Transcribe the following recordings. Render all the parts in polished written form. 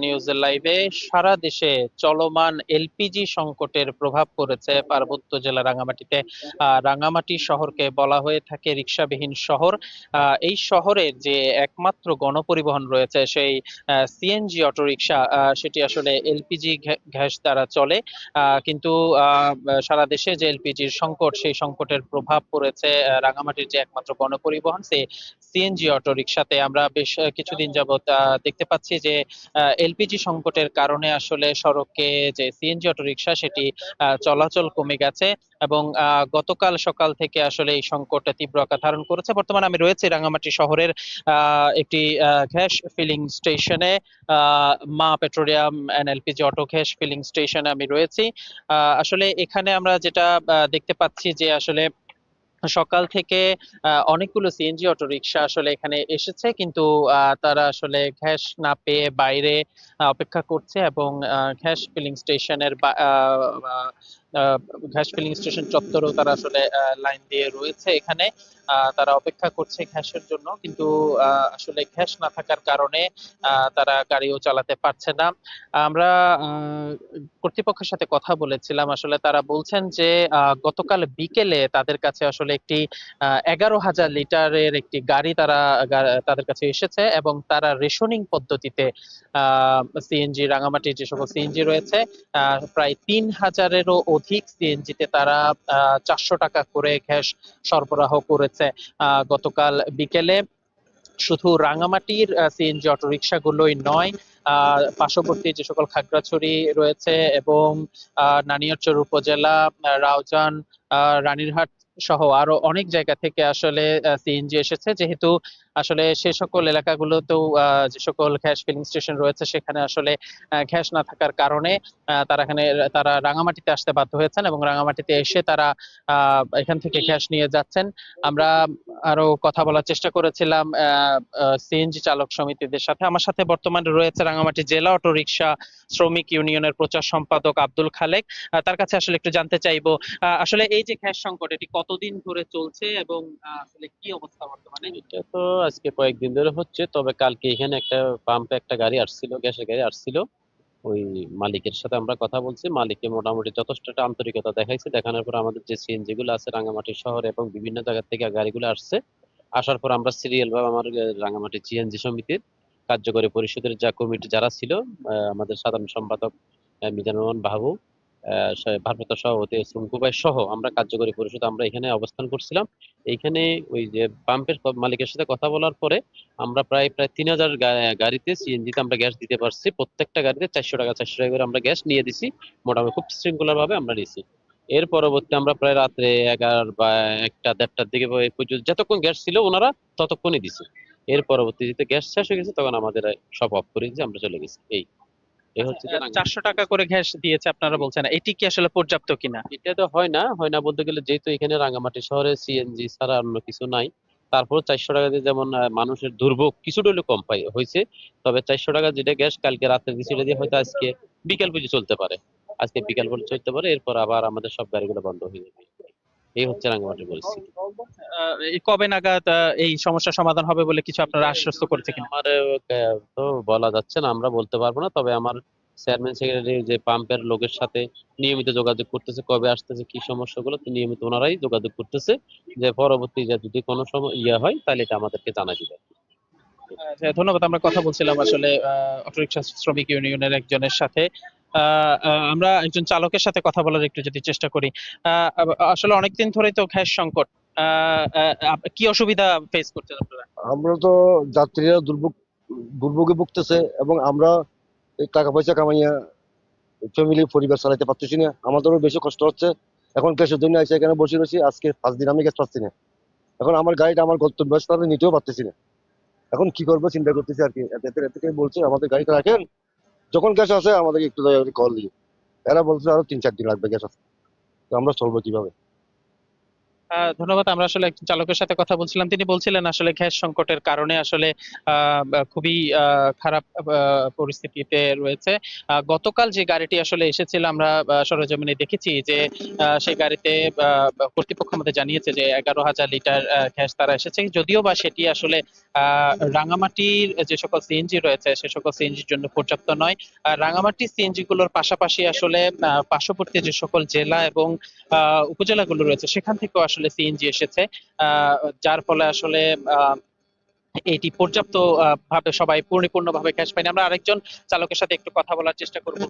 নিউজের লাইভে সারা দেশে চলমান এলপিজি সংকটের প্রভাব পড়েছে পার্বত্য জেলা রাঙামাটিতে। রাঙামাটি শহরকে বলা হয়ে থাকে রিক্সাবিহীন শহর। এই শহরের যে একমাত্র গণপরিবহন রয়েছে সেই সিএনজি অটোরিকশা, সেটি আসলে এলপিজি গ্যাস দ্বারা চলে। কিন্তু সারা দেশে যে এলপিজির সংকট, সেই সংকটের প্রভাব পড়েছে রাঙামাটির যে একমাত্র গণপরিবহন সে সিএনজি অটোরিকশাতে। আমরা বেশ কিছুদিন যাবত দেখতে পাচ্ছি যে এলপিজি সংকটের কারণে আসলে সড়কে যে সিএনজি অটোরিকশা সেটি চলাচল কমে গেছে এবং গতকাল সকাল থেকে আসলে এই সংকট তীব্র আকার ধারণ করেছে। বর্তমানে আমি রয়েছে রাঙামাটি শহরের একটি গ্যাস ফিলিং স্টেশনে, Maa petroleum and LPG auto gas filling স্টেশনে আমি রয়েছি। আসলে এখানে আমরা যেটা দেখতে পাচ্ছি যে আসলে সকাল থেকে অনেকগুলো সিএনজি অটোরিকশা আসলে এখানে এসেছে, কিন্তু তারা আসলে গ্যাস না পেয়ে বাইরে অপেক্ষা করছে এবং গ্যাস ফিলিং স্টেশনের গ্যাস ফিলিং স্টেশন চত্বরেও তারা আসলে লাইন দিয়ে রয়েছে এখানে। তারা অপেক্ষা করছে গ্যাসের জন্য, কিন্তু আসলে গ্যাস না থাকার কারণে তারা গাড়িও চালাতে পারছে না। আমরা কর্তৃপক্ষের সাথে কথা বলেছিলাম, আসলে তারা বলছেন যে গতকাল বিকেলে তাদের কাছে আসলে একটি 11,000 লিটারের একটি গাড়ি তাদের কাছে এসেছে এবং তারা রেশনিং পদ্ধতিতে সিএনজি, রাঙামাটির যে সকল সিএনজি রয়েছে প্রায় 3,000-এরও অধিক সিএনজিতে তারা 400 টাকা করে গ্যাস সরবরাহ করেছে গতকাল বিকেলে। শুধু রাঙামাটির সিএনজি অটোরিকশা গুলোই নয়, পার্শ্ববর্তী যে সকল খাগড়াছড়ি রয়েছে এবং নানিয়ারচর উপজেলা, রাউজান, রানীরহাট সহ আরো অনেক জায়গা থেকে আসলে সিএনজি এসেছে। যেহেতু আসলে সে সকল এলাকাগুলোতেও যে সকল গ্যাস ফিলিং স্টেশন রয়েছে সেখানে আসলে গ্যাস না থাকার কারণে তারা রাঙামাটিতে আসতে বাধ্য হয়েছেন এবং রাঙামাটিতে এসে তারা এখান থেকে গ্যাস নিয়ে যাচ্ছেন। আমরা আরো কথা বলার চেষ্টা করেছিলাম সিএনজি চালক সমিতিদের সাথে। আমার সাথে বর্তমানে রয়েছে রাঙামাটি জেলা অটো রিকশা শ্রমিক ইউনিয়নের প্রচার সম্পাদক আব্দুল খালেক। তার কাছে আসলে একটু জানতে চাইবো, আসলে এই যে গ্যাস সংকট এটি কতদিন ধরে চলছে এবং আসলে কি অবস্থা বর্তমানে? এটা তো আজকে কয়েকদিন ধরে হচ্ছে, তবে কালকে এখানে একটা পাম্পে একটা গাড়ি আসছিল, গ্যাসের গাড়ি আসছিল। ওই মালিকের সাথে আমরা কথা বলছি, মালিককে মোটামুটি যথেষ্ট একটা আন্তরিকতা দেখাইছে। দেখানোর পর আমাদের যে সিএনজি গুলো আছে রাঙামাটি শহরে এবং বিভিন্ন জায়গা থেকে গাড়িগুলো আসছে, আসার পর আমরা সিরিয়াল ভাবে আমার রাঙামাটি সিএনজি সমিতির কার্যকরী পরিষদের যা কমিটি যারা ছিল, আমাদের সাধারণ সম্পাদক মিজানুর রহমান বাবু, ভারপ্রাপ্ত সভাপতি শঙ্কু ভাই সহ আমরা কার্যকরী পরিষদ আমরা এখানে অবস্থান করছিলাম। এইখানে ওই যে পাম্পের মালিকের সাথে কথা বলার পরে আমরা প্রায় প্রায় 3,000 গাড়িতে সিএনজিতে আমরা গ্যাস দিতে পারছি। প্রত্যেকটা গাড়িতে 400 টাকা 400 টাকা করে আমরা গ্যাস নিয়ে দিছি। মোটামুটি খুব শৃঙ্খলা ভাবে আমরা নিছি। এর পরবর্তী আমরা প্রায় রাত্রে 11 বা 1টা 1:30টার দিকে পর্যন্ত যতক্ষণ গ্যাস ছিল ওনারা ততক্ষণই দিছে। এর পরবর্তীতে গ্যাস শেষ হয়ে গেছে, তখন আমাদের সব অফ করে দিয়ে আমরা চলে গেছি। এই হচ্ছে যে 400 টাকা করে গ্যাস দিয়েছে আপনারা বলছেন, এটি কি আসলে পর্যাপ্ত কিনা? এটা তো হয় না বলতে গেলে, যেহেতু এখানে রাঙামাটি শহরে সিএনজি ছাড়া অন্য কিছু নাই। তারপর 400 টাকা দিয়ে যেমন মানুষের দুর্ভোগ কিছুটা হলেও কম পাই হয়েছে। তবে 400 টাকা যেটা গ্যাস কালকে রাতে দিছিল দিয়ে হয়তো আজকে বিকাল পর্যন্ত চলতে পারে। আজকে বিকাল পর্যন্ত চলতে পারে, এরপর আবার আমাদের সব গাড়িগুলো বন্ধ হয়ে যাবে। এই হচ্ছে রাঙামাটির পরিস্থিতি। এই কবে নাগাদ এই সমস্যার সমাধান হবে বলে কিছু আপনারা আশ্বস্ত করেছে কিনা? আমার তো বলা যাচ্ছে না, আমরা বলতে পারবো না। তবে আমার চেয়ারম্যান সেক্রেটারি যে পাম্পের লোকের সাথে নিয়মিত যোগাযোগ করতেছে, কবে আসতেছে কি সমস্যাগুলো তো নিয়মিত ওনারাই যোগাযোগ করতেছে, যে পরবর্তী যে যদি কোনো সময় হয় তাহলে এটা আমাদেরকে জানা দিবে। ধন্যবাদ। আমরা কথা বলছিলাম আসলে অটোরিকশা শ্রমিক ইউনিয়নের একজনের সাথে। আমরা একজন চালকের সাথে কথা বলার একটু যদি চেষ্টা করি। আসলে অনেকদিন ধরেই তো গ্যাস সংকট। কি অসুবিধা ফেস করছেন আপনারা? আমরা তো যাত্রীরা দুর্ভোগে ভুগতেছে এবং আমরা এই টাকা পয়সা কামাইয়া ফ্যামিলি পরিবার চালাতে পারতেছি না, আমাদেরও বেশি কষ্ট হচ্ছে। এখন গ্যাসের জন্য এসে এখানে বসে রয়েছি, আজকে 5 দিন আমি গ্যাস পাচ্ছি না। এখন আমার গাড়িটা আমার গন্তব্যস্থলে নিতেও পারতেছি না। এখন কি করবো চিন্তা করতেছি আর কি। এতে থেকে বলছে আমাদের গাড়িটা রাখেন, যখন গ্যাস আসে আমাদেরকে একটু দয়া করে কল দিয়ে। এরা বলছে আরো 3-4 দিন লাগবে গ্যাস আসতে, তো আমরা চলবো কিভাবে? ধন্যবাদ। আমরা আসলে একজন চালকের সাথে কথা বলছিলাম, তিনি বলছিলেন আসলে গ্যাস সংকটের কারণে আসলে খুবই খারাপ পরিস্থিতিতে রয়েছে। গতকাল যে গাড়িটি আসলে এসেছিল আমরা সরেজমিনে দেখেছি যে সেই গাড়িতে কর্তৃপক্ষ আমাদের জানিয়েছে যে 11,000 লিটার গ্যাস তারা এসেছে, যদিও বা সেটি আসলে রাঙামাটির যে সকল সিএনজি রয়েছে সে সকল সিএনজির জন্য পর্যাপ্ত নয়। রাঙামাটি সিএনজি গুলোর পাশাপাশি আসলে পার্শ্ববর্তী যে সকল জেলা এবং উপজেলাগুলো রয়েছে সেখান থেকেও আসলে সিএনজি এসেছে, আহ, যার ফলে আসলে আহ, এটি পর্যাপ্ত ভাবে সবাই পরিপূর্ণভাবে গ্যাস পায়নি। আমরা আরেকজন চালকের সাথে একটু কথা বলার চেষ্টা করব।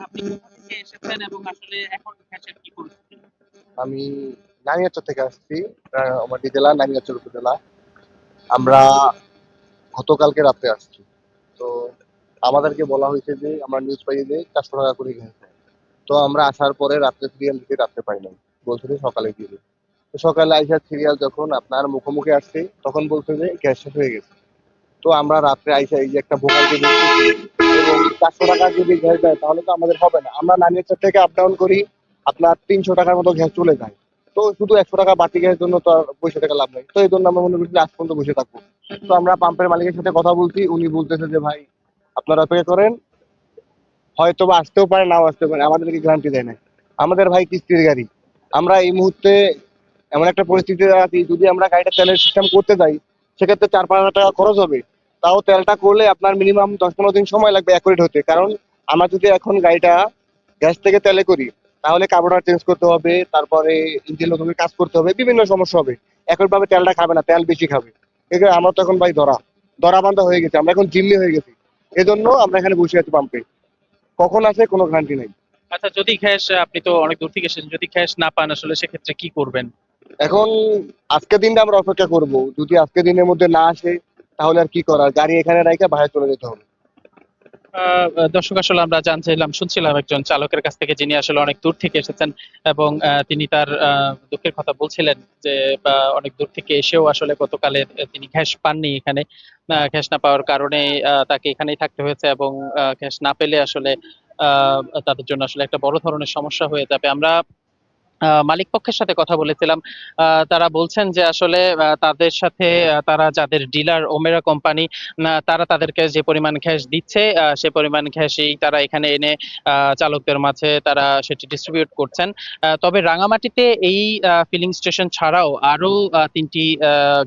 আপনি কোথা থেকে এসেছেন এবং আসলে এখন গ্যাসের কি পরিস্থিতি? আমি নানিয়ারচর থেকে আসছি, আমাদের জেলা নানিয়ারচর উপজেলা। আমরা গতকালকে রাতে আসছি। তো আমাদেরকে বলা হয়েছে যে আমরা নিউজ পাই যে 400 টাকা করে গ্যাস দেয়। তো আমরা আসার পরে রাত্রে সিরিয়াল দিতে রাত্রে পাই নাই, বলছে যে সকালে দিবে। তো সকালে আইসার সিরিয়াল যখন আপনার মুখোমুখি আসছে তখন বলছে যে গ্যাস শেষ হয়ে গেছে। তো আমরা রাত্রে আইসা এই যে একটা ভোগান্তি দেখতেছি, এবং 400 টাকা যদি গ্যাস দেয় তাহলে তো আমাদের হবে না। আমরা নানিয়ারচর থেকে আপ ডাউন করি, আপনার 300 টাকার মতো গ্যাস চলে যায়। তো শুধু 100 টাকা বাড়তি গ্যাসের জন্য তো আর বসে টাকা লাভ নাই। তো এই জন্য আমরা মনে করছি আজ পর্যন্ত বসে থাকবো। তো আমরা পাম্পের মালিকের সাথে কথা বলছি, উনি বলতেছে যে ভাই আপনারা অপেক্ষা করেন, হয়তো বা আসতেও পারে নাও আসতে পারে, আমাদেরকে গ্যারান্টি দেয় না। আমাদের ভাই কিস্তির গাড়ি, আমরা এই মুহূর্তে এমন একটা পরিস্থিতিতে আছি, যদি আমরা গাড়িটা তেলের সিস্টেম করতে যাই সেক্ষেত্রে 4-5 হাজার টাকা খরচ হবে। তাও তেলটা করলে আপনার মিনিমাম 10-15 দিন সময় লাগবে অ্যাকুরেট হতে। কারণ আমরা যদি এখন গাড়িটা গ্যাস থেকে তেলে করি তাহলে কার্বোরেটর চেঞ্জ করতে হবে, তারপরে ইঞ্জিন নতুন করে কাজ করতে হবে, বিভিন্ন সমস্যা হবে। একইভাবে তেলটা খাবে না, তেল বেশি খাবে। এগুলো আমরা তো এখন ভাই ধরা ধরা বান্ধা হয়ে গেছে, আমরা এখন জিম্মি হয়ে গেছি। এজন্য আমরা এখানে বসে আছি পাম্পে, কখন আসে কোনো গ্যারান্টি নাই। আচ্ছা, যদি গ্যাস, আপনি তো অনেক দূর থেকে এসেছেন, যদি গ্যাস না পান আসলে সেক্ষেত্রে কি করবেন? এখন আজকে দিনটা আমরা অপেক্ষা করব, যদি আজকে দিনের মধ্যে না আসে তাহলে আর কি করার, গাড়ি এখানে রাখা বাইরে চলে যেতে হবে। দর্শক, আসলে আমরা জানছিলাম, শুনছিলাম একজন চালকের কাছ থেকে যিনি আসলে অনেক দূর থেকে এসেছেন এবং তিনি তার দুঃখের কথা বলছিলেন যে অনেক দূর থেকে এসেও আসলে গতকালে তিনি গ্যাস পাননি এখানে। গ্যাস না পাওয়ার কারণে তাকে এখানেই থাকতে হয়েছে এবং গ্যাস না পেলে আসলে আহ, তাদের জন্য আসলে একটা বড় ধরনের সমস্যা হয়ে যাবে। আমরা মালিক পক্ষের সাথে কথা বলেছিলাম। তারা বলছেন যে আসলে তাদের সাথে তারা যাদের ডিলার ওমেরা কোম্পানি, তারা তাদেরকে যে পরিমাণ গ্যাস দিচ্ছে সে পরিমাণ গ্যাসই তারা এখানে এনে চালকদের মাঝে তারা সেটি ডিস্ট্রিবিউট করছেন। তবে রাঙামাটিতে এই ফিলিং স্টেশন ছাড়াও আরো 3টি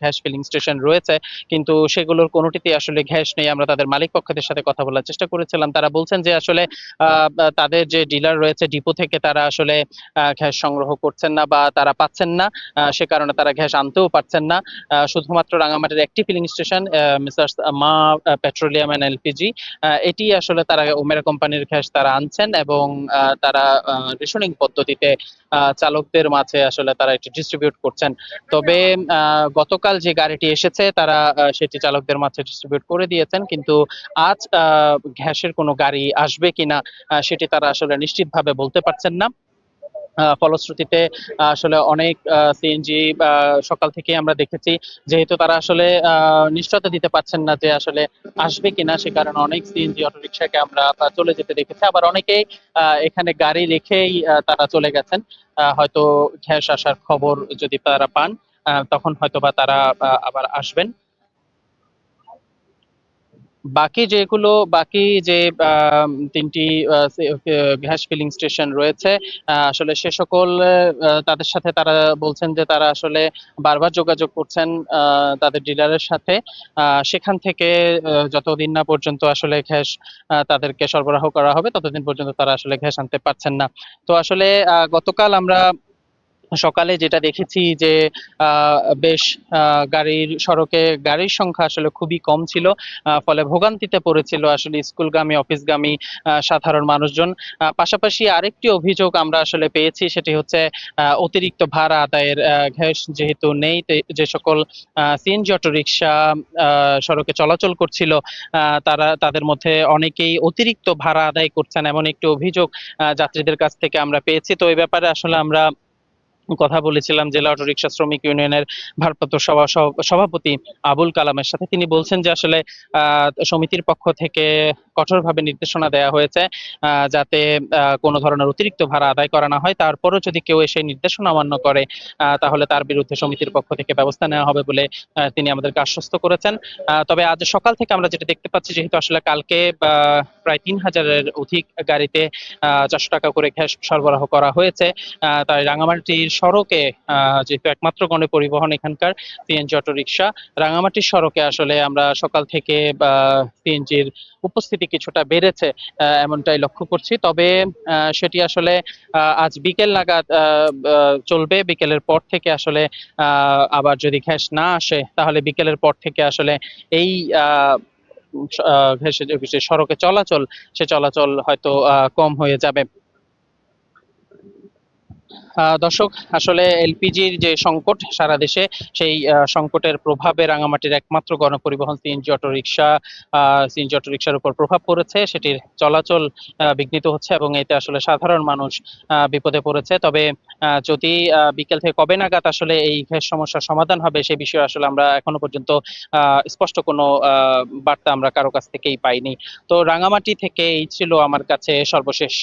গ্যাস ফিলিং স্টেশন রয়েছে, কিন্তু সেগুলোর কোনোটিতে আসলে গ্যাস নেই। আমরা তাদের মালিক পক্ষদের সাথে কথা বলার চেষ্টা করেছিলাম, তারা বলছেন যে আসলে তাদের যে ডিলার রয়েছে ডিপো থেকে তারা আসলে গ্যাস সংগ্রহ করছেন না বা তারা পাচ্ছেন না, সে কারণে তারা গ্যাস আনতেও পারছেন না। শুধুমাত্র রাঙামাটির একটি ফিলিং স্টেশন মিসার্স মা পেট্রোলিয়াম এন্ড এলপিজি, এটি আসলে তারা ওমেরা কোম্পানির গ্যাস তারা আনছেন এবং তারা রেশনিং পদ্ধতিতে চালকদের মাঝে আসলে তারা এটি ডিস্ট্রিবিউট করছেন। তবে গতকাল যে গাড়িটি এসেছে তারা সেটি চালকদের মাঝে ডিস্ট্রিবিউট করে দিয়েছেন, কিন্তু আজ গ্যাসের কোনো গাড়ি আসবে কিনা সেটি তারা আসলে নিশ্চিতভাবে বলতে পারছেন না। ফলশ্রুতিতে আসলে অনেক সিএনজি সকাল থেকে আমরা দেখেছি, যেহেতু তারা আসলে নিশ্চয়তা দিতে পারছেন না যে আসলে আসবে কিনা, সে কারণে অনেক সিএনজি অটোরিকশাকে আমরা চলে যেতে দেখেছি। আবার অনেকেই এখানে গাড়ি রেখেই তারা চলে গেছেন। হয়তো গ্যাস আসার খবর যদি তারা পান তখন হয়তোবা তারা আবার আসবেন। বাকি যে 3টি গ্যাস ফিলিং স্টেশন রয়েছে, আসলে সে সকল তাদের সাথে তারা বলছেন যে তারা আসলে বারবার যোগাযোগ করছেন তাদের ডিলারের সাথে। সেখান থেকে যতদিন না পর্যন্ত আসলে গ্যাস তাদেরকে সরবরাহ করা হবে ততদিন পর্যন্ত তারা আসলে গ্যাস আনতে পারছেন না। তো আসলে গতকাল আমরা সকালে যেটা দেখেছি যে আহ, বেশ সড়কে গাড়ির সংখ্যা আসলে খুবই কম ছিল, ফলে ভোগান্তিতে পড়েছিল আসলে স্কুলগামী অফিসগামী সাধারণ মানুষজন। পাশাপাশি আরেকটি অভিযোগ আমরা আসলে পেয়েছি, সেটি হচ্ছে অতিরিক্ত ভাড়া আদায়ের। গ্যাস যেহেতু নেই, যে সকল সিএনজি অটোরিকশা সড়কে চলাচল করছিল তাদের মধ্যে অনেকেই অতিরিক্ত ভাড়া আদায় করছেন, এমন একটি অভিযোগ যাত্রীদের কাছ থেকে আমরা পেয়েছি। তো এই ব্যাপারে আসলে আমরা কথা বলেছিলাম জেলা অটোরিকশা শ্রমিক ইউনিয়নের ভারপ্রাপ্ত সভাপতি আবুল কালামের সাথে। তিনি বলছেন যে আসলে সমিতির পক্ষ থেকে কঠোরভাবে নির্দেশনা দেওয়া হয়েছে যাতে কোনো ধরনের অতিরিক্ত ভাড়া আদায় করা না হয়। তারপরও যদি কেউ এসে নির্দেশনা অমান্য করে তাহলে তার বিরুদ্ধে সমিতির পক্ষ থেকে ব্যবস্থা নেওয়া হবে বলে তিনি আমাদেরকে আশ্বস্ত করেছেন। তবে আজ সকাল থেকে আমরা যেটা দেখতে পাচ্ছি, যেহেতু আসলে কালকে প্রায় 3000-এর অধিক গাড়িতে 400 টাকা করে গ্যাস সরবরাহ করা হয়েছে, তাই রাঙামাটির সড়কে যেহেতু একমাত্র গণপরিবহন এখানকার সিএনজি অটো রিক্সা, রাঙামাটির সড়কে আসলে আমরা সকাল থেকে সিএনজির উপস্থিতি কিছুটা বেড়েছে এমনটাই লক্ষ্য করছি। তবে সেটি আসলে আজ বিকেল নাগাদ চলবে। বিকেলের পর থেকে আসলে আবার যদি গ্যাস না আসে তাহলে বিকেলের পর থেকে আসলে এই যে সড়কে চলাচল, সে চলাচল হয়তো কম হয়ে যাবে। দর্শক, আসলে এলপিজির যে সংকট সারা দেশে, সেই সংকটের প্রভাবে রাঙামাটির একমাত্র গণপরিবহন সিএনজি অটো রিক্সার উপর প্রভাব পড়েছে। সেটির চলাচল বিঘ্নিত হচ্ছে এবং এতে আসলে সাধারণ মানুষ বিপদে পড়েছে। তবে যদি বিকেল থেকে কবে নাগাদ আসলে এই গ্যাস সমস্যার সমাধান হবে সে বিষয়ে আসলে আমরা এখনো পর্যন্ত স্পষ্ট কোনো বার্তা আমরা কারো কাছ থেকেই পাইনি। তো রাঙামাটি থেকে এই ছিল আমার কাছে সর্বশেষ